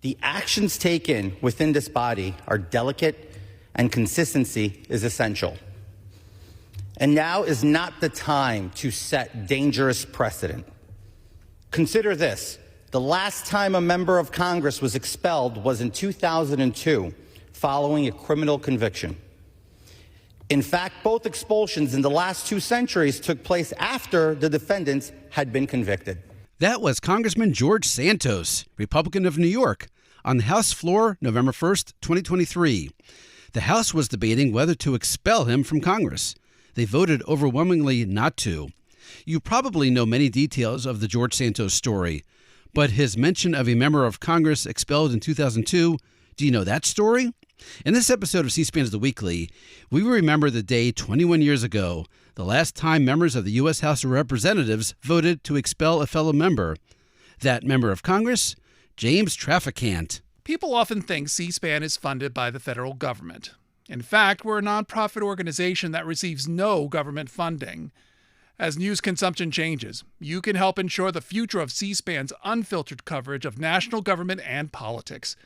The actions taken within this body are delicate and consistency is essential. And now is not the time to set dangerous precedent. Consider this. The last time a member of Congress was expelled was in 2002, following a criminal conviction. In fact, both expulsions in the last 2 centuries took place after the defendants had been convicted. That was Congressman George Santos, Republican of New York, on the House floor November 1st, 2023. The House was debating whether to expel him from Congress. They voted overwhelmingly not to. You probably know many details of the George Santos story, but his mention of a member of Congress expelled in 2002, do you know that story? In this episode of C-SPAN's The Weekly, we remember the day 21 years ago, the last time members of the U.S. House of Representatives voted to expel a fellow member. That member of Congress, James Traficant. People often think C-SPAN is funded by the federal government. In fact, we're a nonprofit organization that receives no government funding. As news consumption changes, you can help ensure the future of C-SPAN's unfiltered coverage of national government and politics.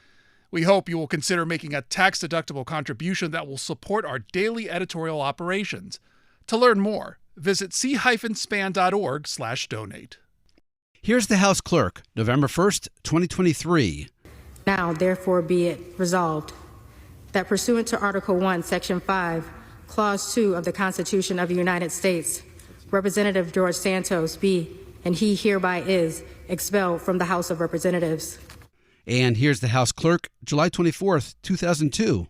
We hope you will consider making a tax-deductible contribution that will support our daily editorial operations. To learn more, visit c-span.org/donate. Here's the House Clerk, November 1st, 2023. Now, therefore, be it resolved that pursuant to Article 1, Section 5, Clause 2 of the Constitution of the United States, Representative George Santos be, and he hereby is, expelled from the House of Representatives. And here's the House Clerk, July 24th, 2002.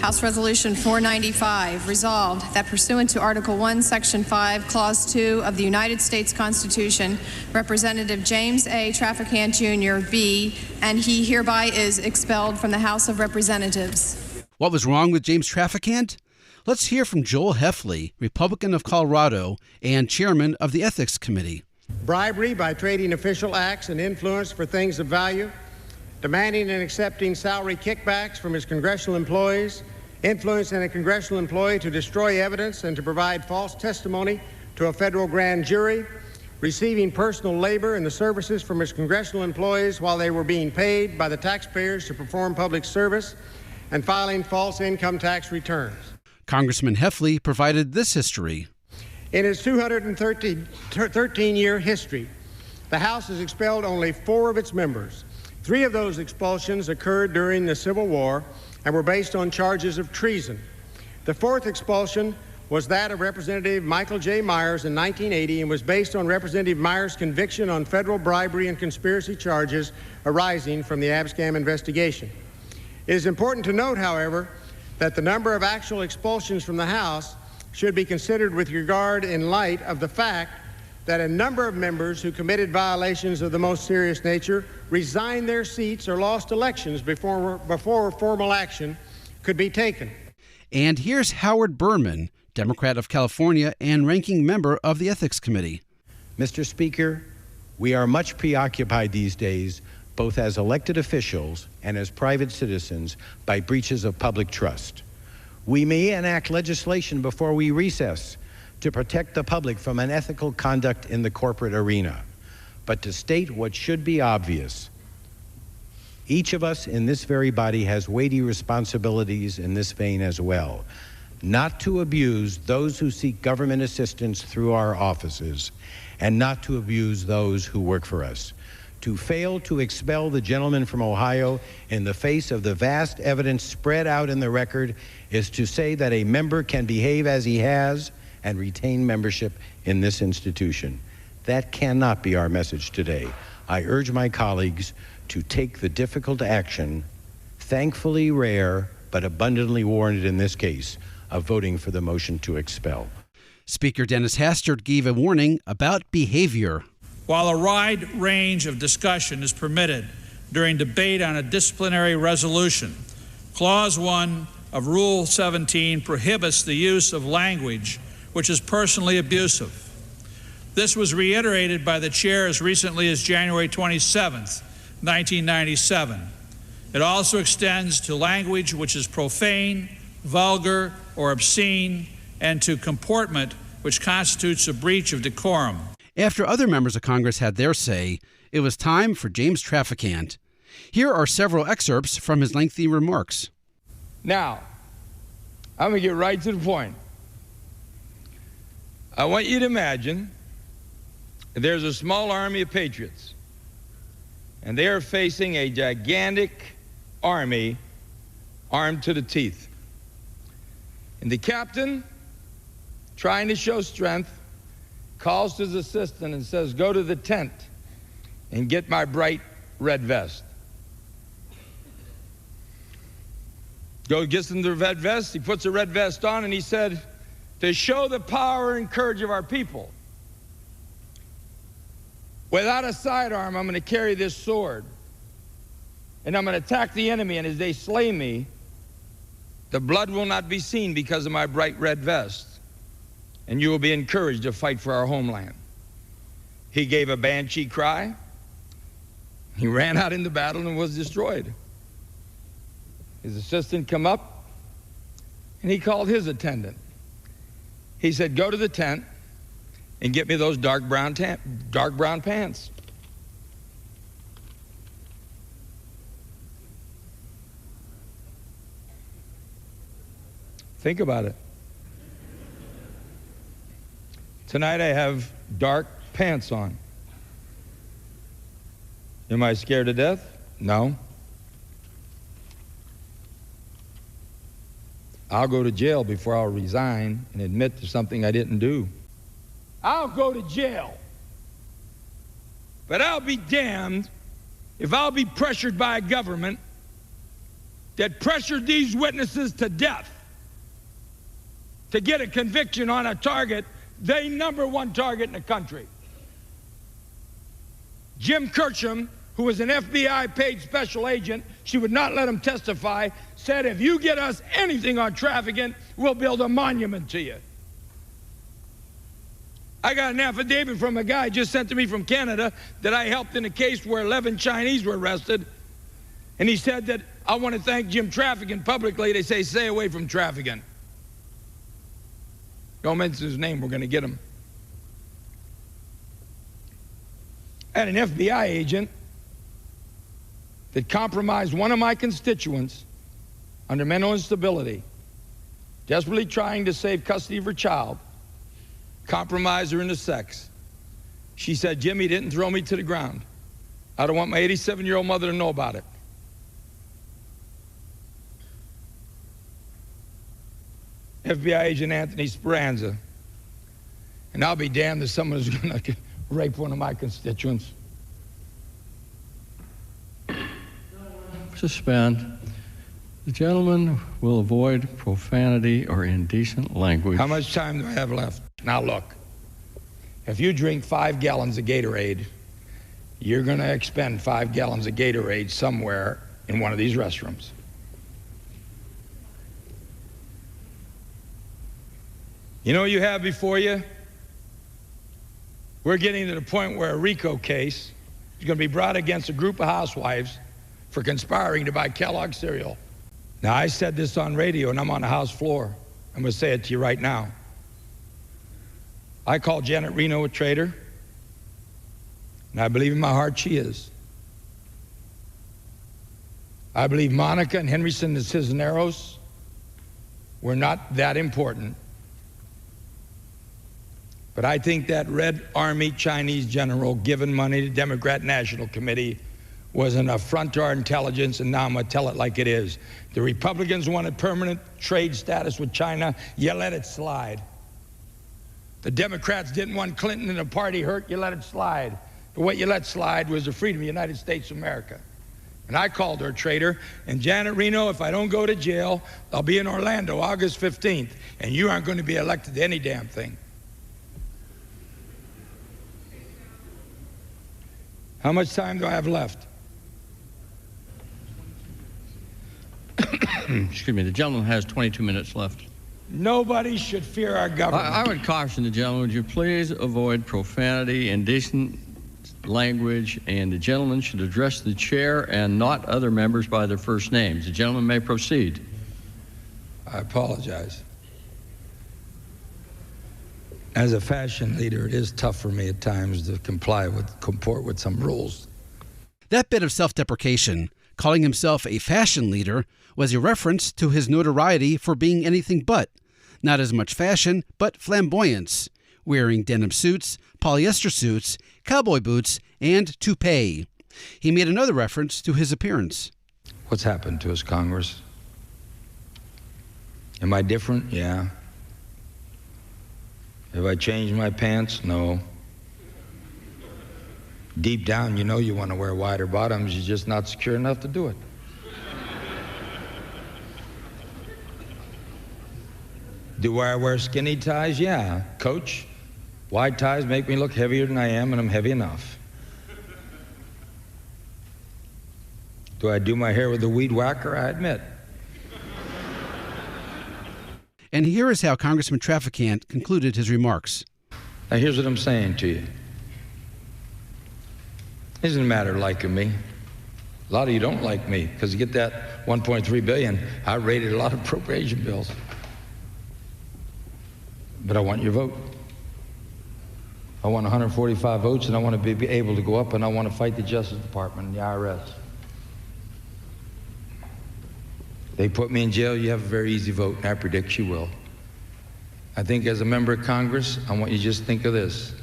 House Resolution 495, resolved that pursuant to Article 1, Section 5, Clause 2 of the United States Constitution, Representative James A. Traficant, Jr. be, and he hereby is expelled from the House of Representatives. What was wrong with James Traficant? Let's hear from Joel Heffley, Republican of Colorado and chairman of the Ethics Committee. Bribery by trading official acts and influence for things of value, demanding and accepting salary kickbacks from his congressional employees, influencing a congressional employee to destroy evidence and to provide false testimony to a federal grand jury, receiving personal labor and the services from his congressional employees while they were being paid by the taxpayers to perform public service, and filing false income tax returns. Congressman Heffley provided this history. In its 213-year history, the House has expelled only 4 of its members. 3 of those expulsions occurred during the Civil War and were based on charges of treason. The 4th expulsion was that of Representative Michael J. Myers in 1980 and was based on Representative Myers' conviction on federal bribery and conspiracy charges arising from the Abscam investigation. It is important to note, however, that the number of actual expulsions from the House should be considered with regard in light of the fact that a number of members who committed violations of the most serious nature resigned their seats or lost elections before formal action could be taken. And here's Howard Berman, Democrat of California and ranking member of the Ethics Committee. Mr. Speaker, we are much preoccupied these days, both as elected officials and as private citizens, by breaches of public trust. We may enact legislation before we recess to protect the public from unethical conduct in the corporate arena. But to state what should be obvious, each of us in this very body has weighty responsibilities in this vein as well, not to abuse those who seek government assistance through our offices, and not to abuse those who work for us. To fail to expel the gentleman from Ohio in the face of the vast evidence spread out in the record is to say that a member can behave as he has and retain membership in this institution. That cannot be our message today. I urge my colleagues to take the difficult action, thankfully rare but abundantly warranted in this case, of voting for the motion to expel. Speaker Dennis Hastert gave a warning about behavior. While a wide range of discussion is permitted during debate on a disciplinary resolution, Clause 1 of Rule 17 prohibits the use of language which is personally abusive. This was reiterated by the chair as recently as January 27th, 1997. It also extends to language which is profane, vulgar, or obscene, and to comportment which constitutes a breach of decorum. After other members of Congress had their say, it was time for James Traficant. Here are several excerpts from his lengthy remarks. Now, I'm going to get right to the point. I want you to imagine there's a small army of patriots, and they are facing a gigantic army armed to the teeth. And the captain, trying to show strength, calls to his assistant and says, "Go to the tent and get my bright red vest." Gets him the red vest, he puts a red vest on, and he said, "To show the power and courage of our people, without a sidearm, I'm going to carry this sword, and I'm going to attack the enemy, and as they slay me, the blood will not be seen because of my bright red vest, and you will be encouraged to fight for our homeland." He gave a banshee cry. He ran out in the battle and was destroyed. His assistant come up, and he called his attendant. He said, "Go to the tent and get me those dark brown pants." Think about it. Tonight I have dark pants on. Am I scared to death? No. I'll go to jail before I'll resign and admit to something I didn't do. I'll go to jail. But I'll be damned if I'll be pressured by a government that pressured these witnesses to death to get a conviction on a target, the #1 target in the country. Jim Kirchhoff, who was an FBI paid special agent, she would not let him testify, said, "If you get us anything on Traficant, we'll build a monument to you." I got an affidavit from a guy just sent to me from Canada that I helped in a case where 11 Chinese were arrested. And he said that, "I want to thank Jim Traficant publicly." They say, "Stay away from Traficant. Don't mention his name, we're going to get him." I had an FBI agent that compromised one of my constituents under mental instability, desperately trying to save custody of her child, compromised her into sex. She said, "Jimmy didn't throw me to the ground. I don't want my 87-year-old mother to know about it." FBI agent Anthony Speranza. And I'll be damned if someone is going to rape one of my constituents. Suspend. The gentleman will avoid profanity or indecent language. How much time do I have left? Now look, if you drink 5 gallons of Gatorade, you're going to expend 5 gallons of Gatorade somewhere in one of these restrooms. You know what you have before you? We're getting to the point where a RICO case is going to be brought against a group of housewives for conspiring to buy Kellogg cereal. Now, I said this on radio, and I'm on the House floor. I'm going to say it to you right now. I call Janet Reno a traitor, and I believe in my heart she is. I believe Monica and Henderson and Cisneros were not that important. But I think that Red Army Chinese general giving money to Democrat National Committee was an affront to our intelligence, and now I'm going to tell it like it is. The Republicans wanted permanent trade status with China. You let it slide. The Democrats didn't want Clinton and the party hurt. You let it slide. But what you let slide was the freedom of the United States of America. And I called her a traitor. And Janet Reno, if I don't go to jail, I'll be in Orlando August 15th, and you aren't going to be elected to any damn thing. How much time do I have left? Excuse me, the gentleman has 22 minutes left. Nobody should fear our government. I would caution the gentleman, would you please avoid profanity, indecent language, and the gentleman should address the chair and not other members by their first names. The gentleman may proceed. I apologize. As a fashion leader, it is tough for me at times to comport with some rules. That bit of self-deprecation, calling himself a fashion leader, was a reference to his notoriety for being anything but. Not as much fashion, but flamboyance, wearing denim suits, polyester suits, cowboy boots, and toupee. He made another reference to his appearance. What's happened to us, Congress? Am I different? Yeah. Have I changed my pants? No. Deep down, you know you want to wear wider bottoms, you're just not secure enough to do it. Do I wear skinny ties? Yeah. Coach, wide ties make me look heavier than I am, and I'm heavy enough. Do I do my hair with a weed whacker? I admit. And here is how Congressman Traficant concluded his remarks. Now here's what I'm saying to you. It doesn't matter liking me. A lot of you don't like me because you get that $1.3 billion. I rated a lot of appropriation bills. But I want your vote. I want 145 votes, and I want to be able to go up, and I want to fight the Justice Department and the IRS. They put me in jail, you have a very easy vote, and I predict you will. I think as a member of Congress, I want you to just think of this.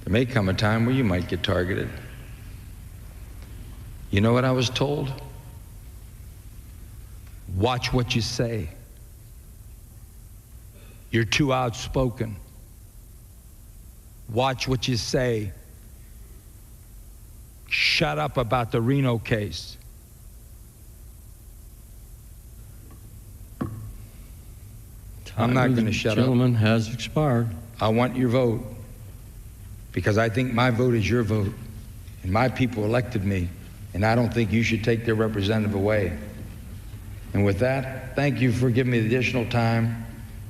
There may come a time where you might get targeted. You know what I was told? Watch what you say. You're too outspoken. Watch what you say. Shut up about the Reno case. I'm not going to shut up. Gentleman has expired. I want your vote because I think my vote is your vote, and my people elected me, and I don't think you should take their representative away. And with that, thank you for giving me the additional time,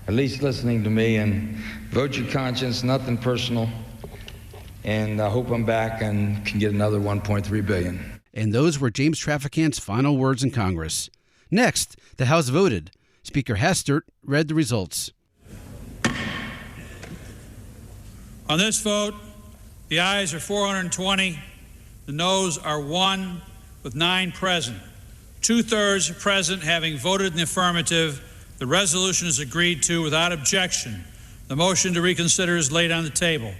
at least listening to me, and vote your conscience, nothing personal. And I hope I'm back and can get another $1.3 billion. And those were James Traficant's final words in Congress. Next, the House voted. Speaker Hastert read the results. On this vote, the ayes are 420, the noes are 1, with 9 present. 2/3 present having voted in the affirmative, the resolution is agreed to without objection. The motion to reconsider is laid on the table.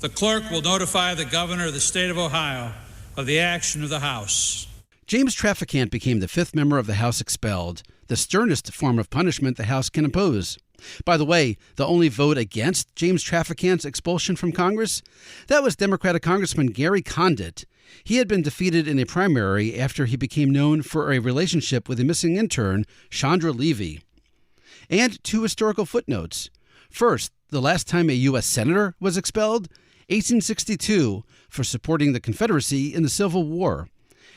The clerk will notify the governor of the state of Ohio of the action of the House. James Traficant became the 5th member of the House expelled, the sternest form of punishment the House can impose. By the way, the only vote against James Traficant's expulsion from Congress, that was Democratic Congressman Gary Condit. He had been defeated in a primary after he became known for a relationship with a missing intern, Chandra Levy. And 2 historical footnotes. First, the last time a U.S. Senator was expelled, 1862, for supporting the Confederacy in the Civil War.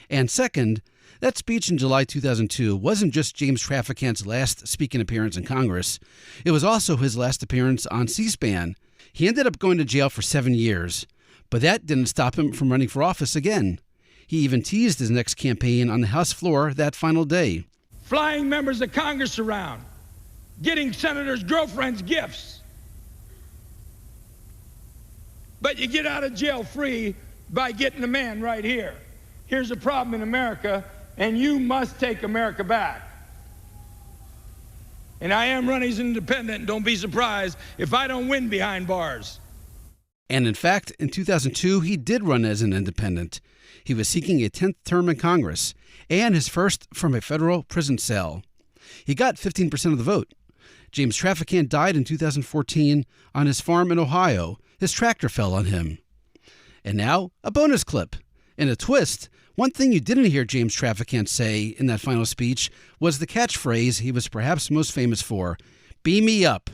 And second, that speech in July 2002 wasn't just James Traficant's last speaking appearance in Congress. It was also his last appearance on C-SPAN. He ended up going to jail for 7 years, but that didn't stop him from running for office again. He even teased his next campaign on the House floor that final day. Flying members of Congress around, getting senators' girlfriends gifts. But you get out of jail free by getting a man right here. Here's a problem in America, and you must take America back. And I am running as an independent. Don't be surprised if I don't win behind bars. And in fact, in 2002, he did run as an independent. He was seeking a 10th term in Congress, and his first from a federal prison cell. He got 15% of the vote. James Traficant died in 2014 on his farm in Ohio. His tractor fell on him. And now, a bonus clip. In a twist, one thing you didn't hear James Traficant say in that final speech was the catchphrase he was perhaps most famous for, "Beam me up."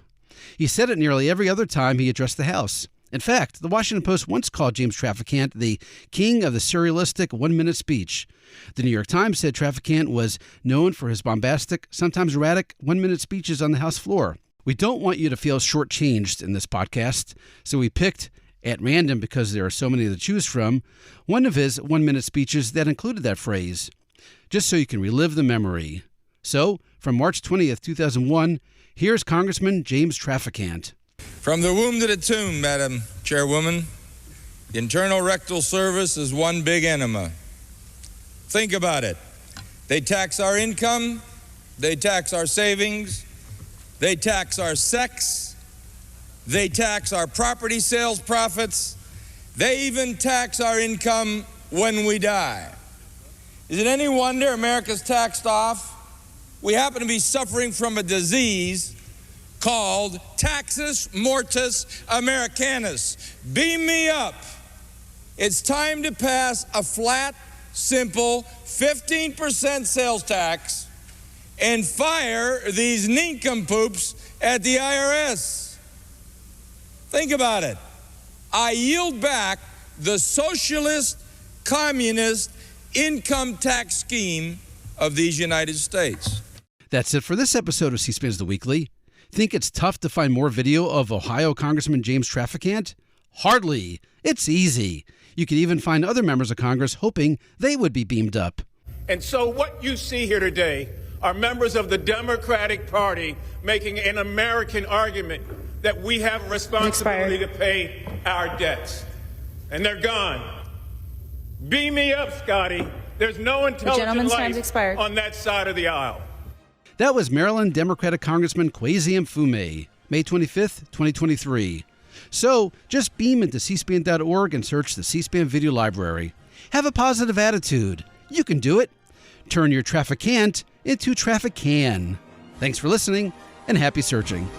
He said it nearly every other time he addressed the House. In fact, the Washington Post once called James Traficant the king of the surrealistic one-minute speech. The New York Times said Traficant was known for his bombastic, sometimes erratic, one-minute speeches on the House floor. We don't want you to feel shortchanged in this podcast, so we picked, at random because there are so many to choose from, one of his one-minute speeches that included that phrase, just so you can relive the memory. So, from March 20th, 2001, here's Congressman James Traficant. From the womb to the tomb, Madam Chairwoman, The internal rectal service is one big enema. Think about it. They tax our income, they tax our savings, they tax our sex, they tax our property sales profits, they even tax our income when we die. Is it any wonder America's taxed off? We happen to be suffering from a disease called Taxus Mortis Americanus. Beam me up. It's time to pass a flat, simple 15% sales tax and fire these nincompoops at the IRS. Think about it. I yield back the socialist, communist income tax scheme of these United States. That's it for this episode of C-SPAN's The Weekly. Think it's tough to find more video of Ohio Congressman James Traficant? Hardly. It's easy. You can even find other members of Congress hoping they would be beamed up. And so what you see here today are members of the Democratic Party making an American argument that we have a responsibility to pay our debts. And they're gone. Beam me up, Scotty. There's no intelligent life on that side of the aisle. That was Maryland Democratic Congressman Kwesi Mfume, May 25th, 2023. So just beam into cspan.org and search the C-SPAN video library. Have a positive attitude. You can do it. Turn your Traficant into Trafican. Thanks for listening and happy searching.